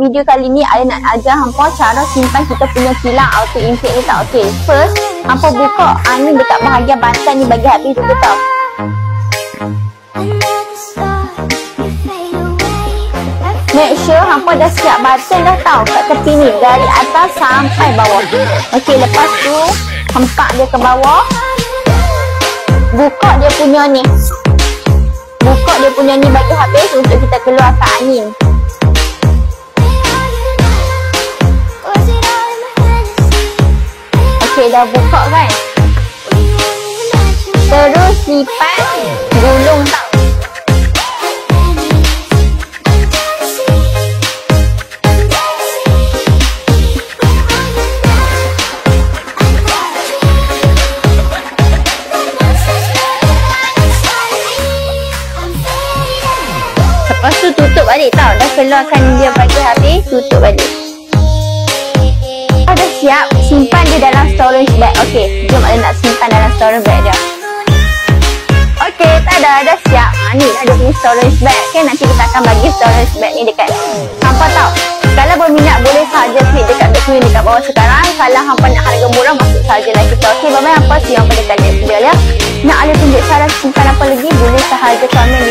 video kali ni saya nak ajar hampa cara simpan kita punya kilang auto intake ni tau. Okey, first hampa buka ni dekat bahagian bantal ni bagi habis dulu tau. Make sure hampa dah siap button dah tau kat tepi ni dari atas sampai bawah. Okey, lepas tu hempak dia ke bawah. Buka dia punya ni. Buka dia punya ni bagi habis untuk kita keluarkan angin. Okey, dah buka kan? Terus lipat gulung tau. Lepas tu tutup balik tau. Dah keluarkan dia bagi habis, tutup balik. Dah siap, simpan dia dalam storage bag. Okey, jom ada nak simpan dalam storage bag dia. Okey, tada, dah siap. Ni dah dia punya storage bag. Okay, nanti kita akan bagi storage bag ni dekat hampa tau. Kalau berminat boleh sahaja klik dekat button dekat bawah sekarang. Kalau hampa nak harga murah, masuk sahajalah kita. Okey, bye-bye hampa. See you hampa dekat next video ya. Nak ada tunjuk cara simpan apa lagi, boleh sahaja komen di